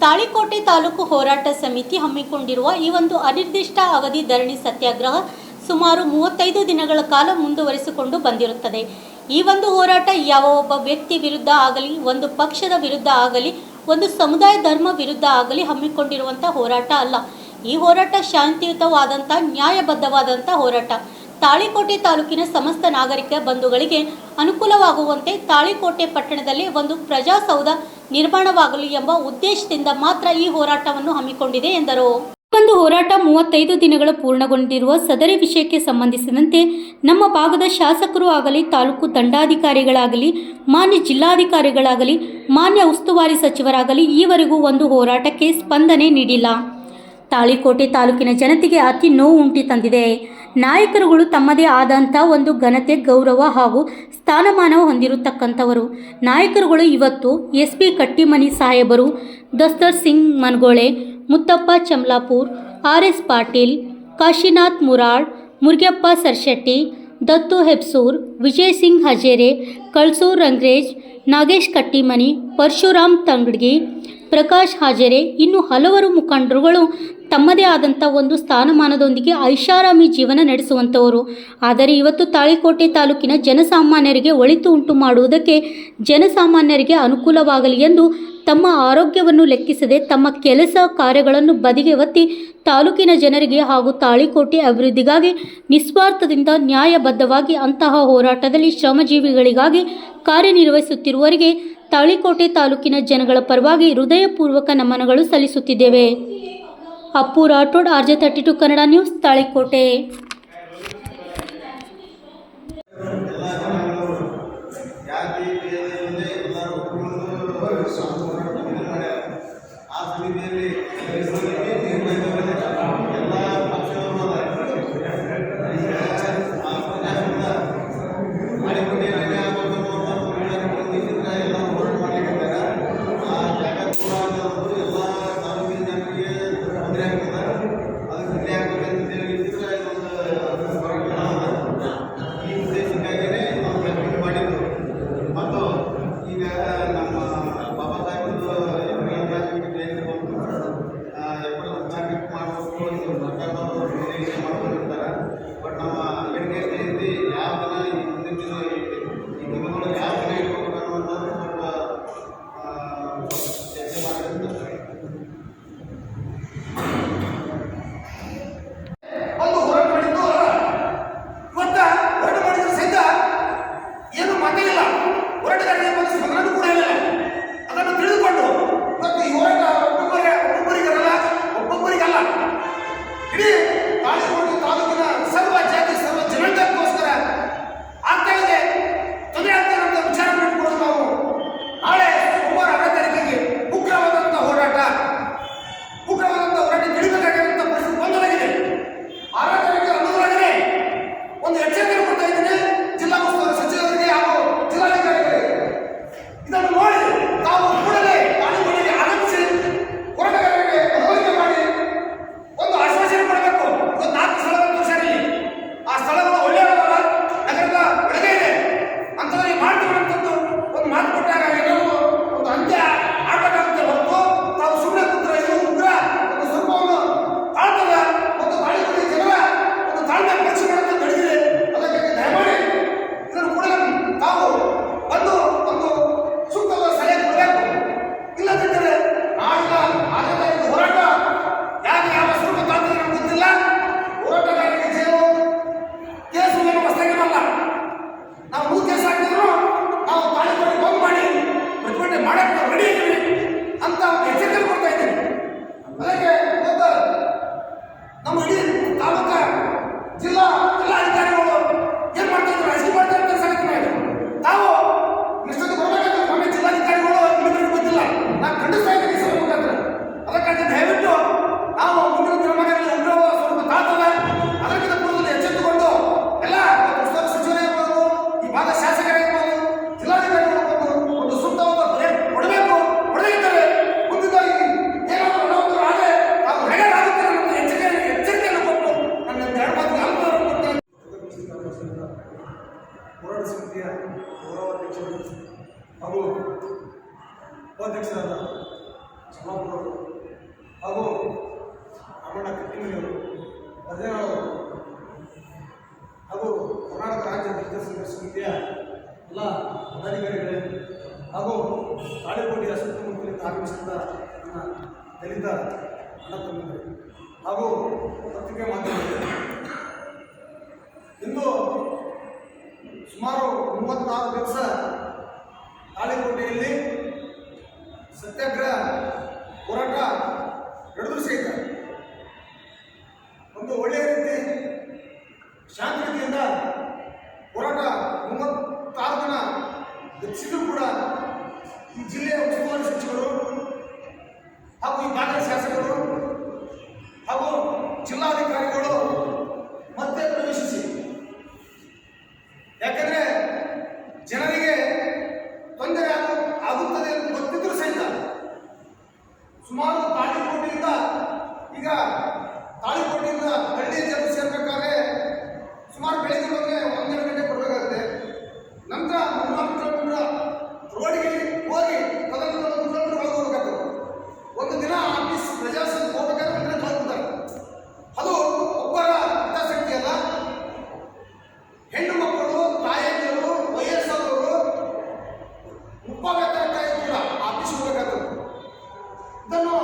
ತಾಳಿಕೋಟೆ ತಾಲೂಕು ಹೋರಾಟ ಸಮಿತಿ ಹಮ್ಮಿಕೊಂಡಿರುವ ಈ ಒಂದು ಅನಿರ್ದಿಷ್ಟ ಅವಧಿ ಧರಣಿ ಸತ್ಯಾಗ್ರಹ ಸುಮಾರು 35 ದಿನಗಳ ಕಾಲ ಮುಂದುವರಿಸಿಕೊಂಡು ಬಂದಿರುತ್ತದೆ. ಈ ಒಂದು ಹೋರಾಟ ಯಾವ ಒಬ್ಬ ವ್ಯಕ್ತಿ ವಿರುದ್ಧ ಆಗಲಿ, ಒಂದು ಪಕ್ಷದ ವಿರುದ್ಧ ಆಗಲಿ, ಒಂದು ಸಮುದಾಯ ಧರ್ಮ ವಿರುದ್ಧ ಆಗಲಿ ಹಮ್ಮಿಕೊಂಡಿರುವಂಥ ಹೋರಾಟ ಅಲ್ಲ. ಈ ಹೋರಾಟ ಶಾಂತಿಯುತವಾದಂಥ, ನ್ಯಾಯಬದ್ಧವಾದಂಥ ಹೋರಾಟ. ತಾಳಿಕೋಟೆ ತಾಲೂಕಿನ ಸಮಸ್ತ ನಾಗರಿಕ ಬಂಧುಗಳಿಗೆ ಅನುಕೂಲವಾಗುವಂತೆ ತಾಳಿಕೋಟೆ ಪಟ್ಟಣದಲ್ಲಿ ಒಂದು ಪ್ರಜಾಸೌಧ ನಿರ್ಮಾಣವಾಗಲಿ ಎಂಬ ಉದ್ದೇಶದಿಂದ ಮಾತ್ರ ಈ ಹೋರಾಟವನ್ನು ಹಮ್ಮಿಕೊಂಡಿದೆ ಎಂದರು. ಒಂದು ಹೋರಾಟ 35 ದಿನಗಳ ಪೂರ್ಣಗೊಂಡಿರುವ ಸದರಿ ವಿಷಯಕ್ಕೆ ಸಂಬಂಧಿಸಿದಂತೆ ನಮ್ಮ ಭಾಗದ ಶಾಸಕರು ಆಗಲಿ, ತಾಲೂಕು ದಂಡಾಧಿಕಾರಿಗಳಾಗಲಿ, ಮಾನ್ಯ ಜಿಲ್ಲಾಧಿಕಾರಿಗಳಾಗಲಿ, ಮಾನ್ಯ ಉಸ್ತುವಾರಿ ಸಚಿವರಾಗಲಿ ಈವರೆಗೂ ಒಂದು ಹೋರಾಟಕ್ಕೆ ಸ್ಪಂದನೆ ನೀಡಿಲ್ಲ. ತಾಳಿಕೋಟೆ ತಾಲೂಕಿನ ಜನತೆಗೆ ಅತಿ ನೋವು ಉಂಟು ತಂದಿದೆ. ನಾಯಕರುಗಳು ತಮ್ಮದೇ ಆದಂಥ ಒಂದು ಘನತೆ, ಗೌರವ ಹಾಗೂ ಸ್ಥಾನಮಾನ ಹೊಂದಿರತಕ್ಕಂಥವರು. ನಾಯಕರುಗಳು ಇವತ್ತು SP ಕಟ್ಟಿಮನಿ ಸಾಹೇಬರು, ದಸ್ತರ್ ಸಿಂಗ್ ಮನಗೋಳೆ, ಮುತ್ತಪ್ಪ ಚಮ್ಲಾಪುರ್, RS ಪಾಟೀಲ್, ಕಾಶಿನಾಥ್ ಮುರಾಳ್, ಮುರುಗಪ್ಪ ಸರ್ಶೆಟ್ಟಿ, ದತ್ತು ಹೆಬ್ಸೂರ್, ವಿಜಯ್ ಸಿಂಗ್ ಹಜೇರೆ, ಕಳ್ಸೂರ್ ರಂಗ್ರೇಜ್, ನಾಗೇಶ್ ಕಟ್ಟಿಮನಿ, ಪರಶುರಾಮ್ ತಂಗಡ್ಗಿ, ಪ್ರಕಾಶ್ ಹಾಜರೆ ಇನ್ನು ಹಲವರು ಮುಖಂಡರುಗಳು ತಮ್ಮದೇ ಆದಂಥ ಒಂದು ಸ್ಥಾನಮಾನದೊಂದಿಗೆ ಐಷಾರಾಮಿ ಜೀವನ ನಡೆಸುವಂಥವರು. ಆದರೆ ಇವತ್ತು ತಾಳಿಕೋಟೆ ತಾಲೂಕಿನ ಜನಸಾಮಾನ್ಯರಿಗೆ ಒಳಿತು ಉಂಟು ಮಾಡುವುದಕ್ಕೆ, ಜನಸಾಮಾನ್ಯರಿಗೆ ಅನುಕೂಲವಾಗಲಿ ಎಂದು ತಮ್ಮ ಆರೋಗ್ಯವನ್ನು ಲೆಕ್ಕಿಸದೆ ತಮ್ಮ ಕೆಲಸ ಕಾರ್ಯಗಳನ್ನು ಬದಿಗೆ ಒತ್ತಿ ತಾಲೂಕಿನ ಜನರಿಗೆ ಹಾಗೂ ತಾಳಿಕೋಟೆ ಅಭಿವೃದ್ಧಿಗಾಗಿ ನಿಸ್ವಾರ್ಥದಿಂದ ನ್ಯಾಯಬದ್ಧವಾಗಿ ಅಂತಹ ಹೋರಾಟದಲ್ಲಿ ಶ್ರಮಜೀವಿಗಳಿಗಾಗಿ ಕಾರ್ಯನಿರ್ವಹಿಸುತ್ತಿರುವವರಿಗೆ ತಾಳಿಕೋಟೆ ತಾಲೂಕಿನ ಜನಗಳ ಪರವಾಗಿ ಹೃದಯಪೂರ್ವಕ ನಮನಗಳು ಸಲ್ಲಿಸುತ್ತಿದ್ದೇವೆ. Appu Rathod, RJ32 Kannada news, Talikote. ತಾಳಿಕೋಟೆ ತಾಲೂಕು ಅವರು ಹಾಗೂ ರಮಣ ಕಟ್ಟಿಮನಿಯವರು ಹದಿನೇಳು ಹಾಗೂ ಕರ್ನಾಟಕ ರಾಜ್ಯ ದಲಿತ ಸಂಘರ್ಷ ಸಮಿತಿಯ ಎಲ್ಲ ಪದಾಧಿಕಾರಿಗಳೇ ಹಾಗೂ ತಾಳಿಕೋಟೆಯ ಸುತ್ತಮುತ್ತಲಿಂದ ಆಗಮಿಸಿದ ನನ್ನ ದಲಿತ ಅಣ್ಣ ತಮ್ಮಂದಿರು ಹಾಗೂ ಪತ್ರಿಕೆ ಮಾಧ್ಯಮಗಳು, ಇಂದು ಸುಮಾರು 34 ದಿವಸ ತಾಳಿಕೋಟೆಯಲ್ಲಿ ಸತ್ಯಾಗ್ರಹ ಹೋರಾಟ ನಡೆದರೂ ಸಹಿತ ಒಂದು ಒಳ್ಳೆಯ ರೀತಿ ಶಾಂತ ರೀತಿಯಿಂದ ಹೋರಾಟ 36 ಜನ ಹೆಚ್ಚಿಗೂ ಕೂಡ ಈ ಜಿಲ್ಲೆಯ ಉಸ್ತುವಾರಿ ಸಚಿವರು ಹಾಗೂ ಈ ಭಾಗದ ಶಾಸಕರು ಹಾಗೂ ಜಿಲ್ಲಾಧಿಕಾರಿಗಳು ಮತ್ತೆ ಪ್ರವೇಶಿಸಿ, ಯಾಕಂದ್ರೆ ಜನರಿಗೆ ತೊಂದರೆ ಆಗುತ್ತದೆ ಎಂದು ಗೊತ್ತಿದ್ದರೂ ಸಹಿತ ಸುಮಾರು ತಾಳಿಕೋಟೆಯಿಂದ ಈಗ ತಾಳಿಕೋಟೆಯಿಂದ ಹಳ್ಳಿಯ ಜನರು ಸೇರ್ಬೇಕಾದ್ರೆ ಸುಮಾರು ಬೆಳಿಗ್ಗೆ ಬಂದರೆ 12 ಗಂಟೆ ಬರಬೇಕಾಗುತ್ತೆ. ನಂತರ 3 ಕಿಲೋಮೀಟರ್ ರೋಡ್ಗೆ ಹೋಗಿ ತದನಂತರ 1 ಕಿಲೋಮೀಟರ್ ಒಳಗೆ ಹೋಗಬೇಕಾಗ್ತದೆ. ಒಂದು ದಿನ ಆಫೀಸ್ ಪ್ರಜಾಸಭೆ ಹೋಗ್ಬೇಕಾದ್ರೆ ಒಂದು ದಿನ ಕಳ್ಕೊತಾರೆ. ಅದು ಒಬ್ಬರ ಹಿತಾಸಕ್ತಿ ಅಲ್ಲ. ಹೆಣ್ಣು ಮಕ್ಕಳು, ತಾಯಂದಿರು, ವಯಸ್ಸಾದವರು ಮುಪ್ಪಾಗತ್ತ ಕೂಡ ಆಫೀಸ್ ಹೋಗಬೇಕಾಗ್ತದೆ. ಇದನ್ನು